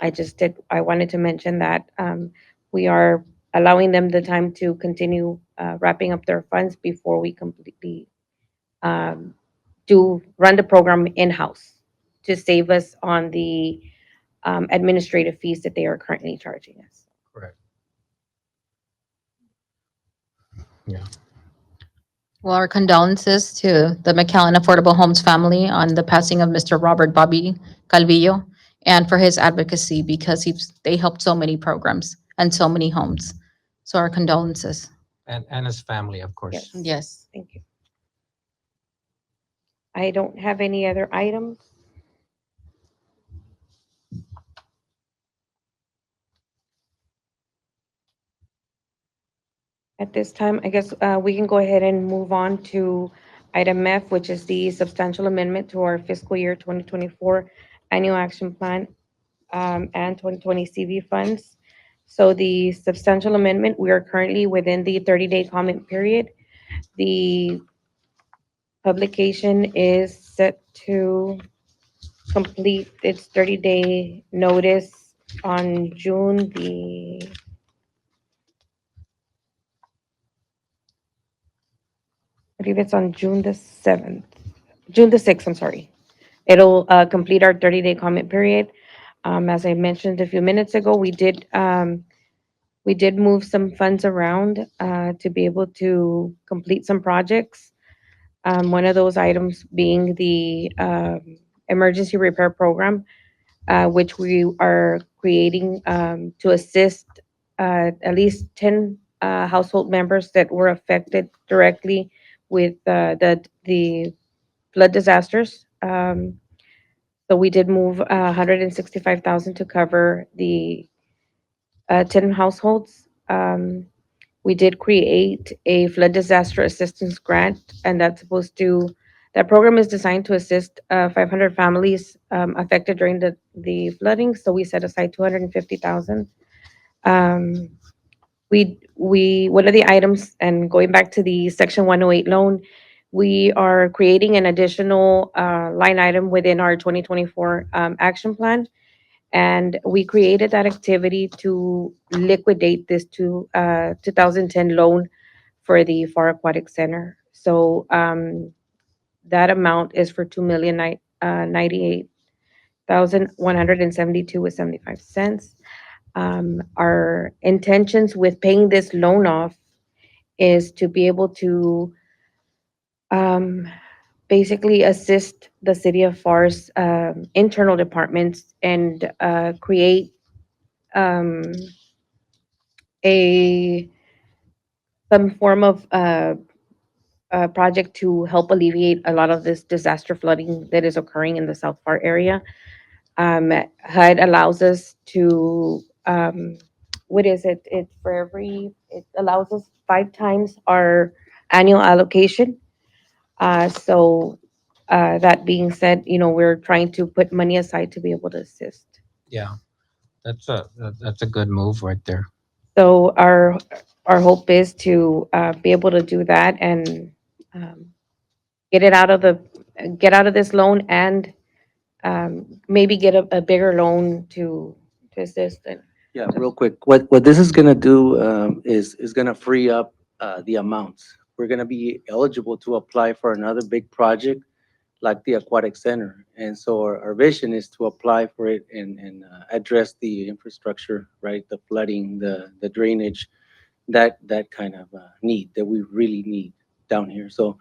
I wanted to mention that we are allowing them the time to continue wrapping up their funds before we completely um, run the program in-house to save us on the administrative fees that they are currently charging us. Correct. Well, our condolences to the McAllen Affordable Homes family on the passing of Mr. Robert Bobby Calvillo and for his advocacy because they helped so many programs and so many homes. So our condolences. And his family, of course. Yes. Yes. Thank you. I don't have any other items. At this time, I guess we can go ahead and move on to item F, which is the substantial amendment to our fiscal year 2024 annual action plan and 2020 CV funds. So the substantial amendment, we are currently within the 30-day comment period. The publication is set to complete its 30-day notice on June the, I believe it's on June the 7th, June the 6th, I'm sorry. It'll complete our 30-day comment period. As I mentioned a few minutes ago, we did move some funds around to be able to complete some projects. One of those items being the emergency repair program, which we are creating to assist at least 10 household members that were affected directly with the flood disasters. So we did move 165,000 to cover the 10 households. We did create a flood disaster assistance grant, and that program is designed to assist 500 families affected during the flooding. So we set aside 250,000. One of the items, and going back to the Section 108 loan, we are creating an additional line item within our 2024 action plan. And we created that activity to liquidate this 2010 loan for the Pharr Aquatic Center. So that amount is for 2,098,172.75. Our intentions with paying this loan off is to be able to basically assist the city of Pharr's internal departments and create a some form of project to help alleviate a lot of this disaster flooding that is occurring in the South Pharr area. HUD allows us to, what is it? It allows us 5 times our annual allocation. So that being said, we're trying to put money aside to be able to assist. Yeah, that's a good move right there. So our hope is to be able to do that and get out of this loan and maybe get a bigger loan to assist. Yeah, real quick, what this is gonna do is gonna free up the amounts. We're gonna be eligible to apply for another big project like the aquatic center. And so our vision is to apply for it and address the infrastructure, right? The flooding, the drainage, that kind of need that we really need down here. So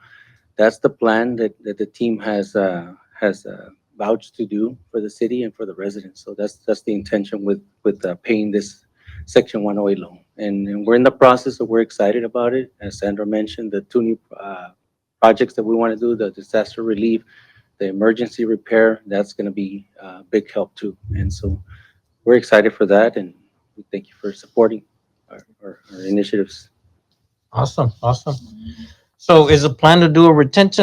that's the plan that the team has vouched to do for the city and for the residents. So that's the intention with paying this Section 108 loan. And we're in the process, so we're excited about it. As Sandra mentioned, the 2 new projects that we want to do, the disaster relief, the emergency repair, that's going to be a big help too. And so we're excited for that, and we thank you for supporting our initiatives. Awesome, awesome. So is the plan to do a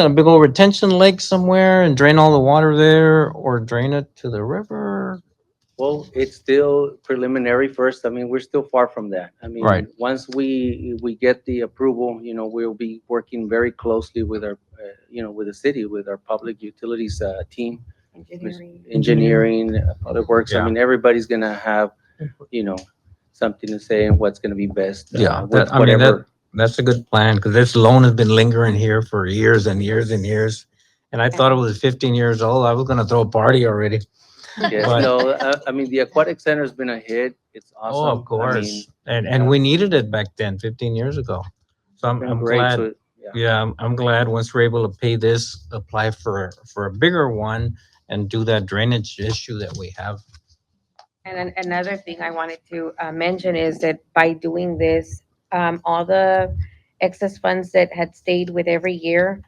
big old retention lake somewhere and drain all the water there or drain it to the river? Well, it's still preliminary first. I mean, we're still far from that. I mean, Right. once we get the approval, we'll be working very closely with our, with the city, with our public utilities team, engineering, public works. I Yeah. mean, everybody's gonna have, something to say and what's gonna be best. Yeah, With I mean, whatever. that's a good plan, because this loan has been lingering here for years and years and years. And I thought it was 15 years old. I was gonna throw a party already. Yes, But- no, I mean, the aquatic center's been a hit. It's awesome. Oh, of I mean, course. And we needed it back then, 15 years ago. So been I'm great. glad, So, yeah. yeah, I'm glad once we're able to pay this, apply for a bigger one and do that drainage issue that we have. And then another thing I wanted to mention is that by doing this, all the excess funds that had stayed with every year,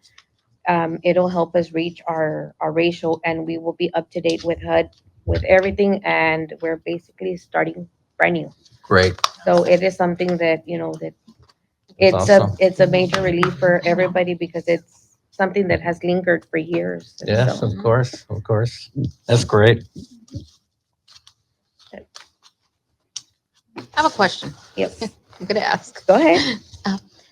it'll help us reach our ratio, and we will be up to date with HUD, with everything, and we're basically starting brand new. Great. So it is something that, that awesome. it's a major relief for everybody because it's something that has lingered for years. And Yes, so- of course, of course. That's great. I have a question. Yes, I'm going to ask. go ahead.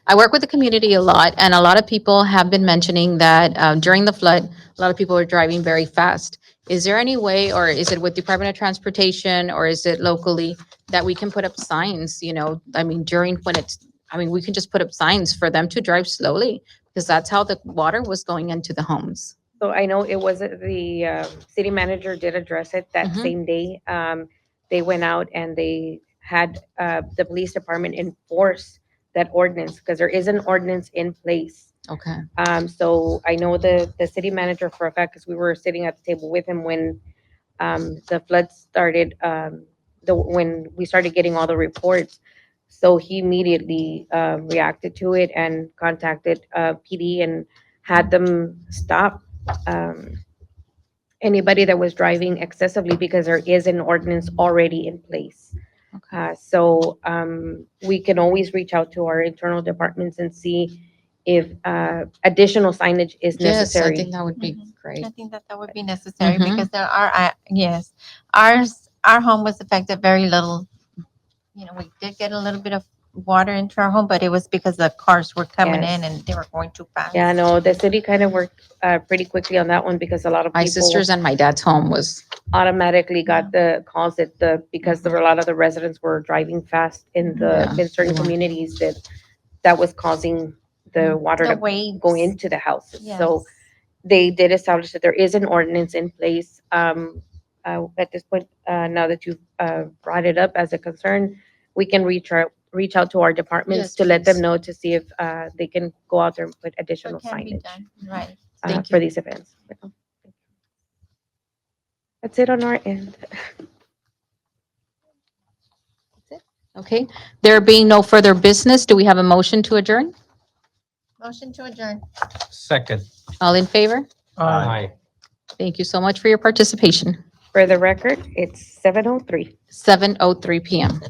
I work with the community a lot, and a lot of people have been mentioning that during the flood, a lot of people are driving very fast. Is there any way, or is it with Department of Transportation, or is it locally, that we can put up signs, I mean, we can just put up signs for them to drive slowly, because that's how the water was going into the homes. So I know it was the city manager did address it that Mhm. same day. They went out and they had the police department enforce that ordinance because there is an ordinance in place. Okay. So I know the city manager for a fact because we were sitting at the table with him when the flood started, when we started getting all the reports. So he immediately reacted to it and contacted PD and had them stop anybody that was driving excessively because there is an ordinance already in place. So we can always reach out to our internal departments and see if additional signage is Yes, I necessary. think that would be great. I think that would be necessary Mhm. because there are, yes, our home was affected very little. We did get a little bit of water into our home, but it was because the cars were coming in Yes. and they were going too fast. Yeah, no, the city kind of worked pretty quickly on that one because a lot of My people sister's and my dad's home was, automatically got the calls that because there were a lot of the residents were driving fast in Yeah. certain communities that was causing the water The to waves. go into the houses. So Yes. they did establish that there is an ordinance in place. At this point, now that you've brought it up as a concern, we can reach out to our departments Yes, to let them please. know to see if they can go out there and put So additional it can be signage done, right. Thank for you. these events. That's it on our end. okay. There being no further business, do we have a motion to adjourn? Motion to adjourn. Second. All in favor? Aye. Thank you so much for your participation. For the record, it's 7:03. 7:03 PM.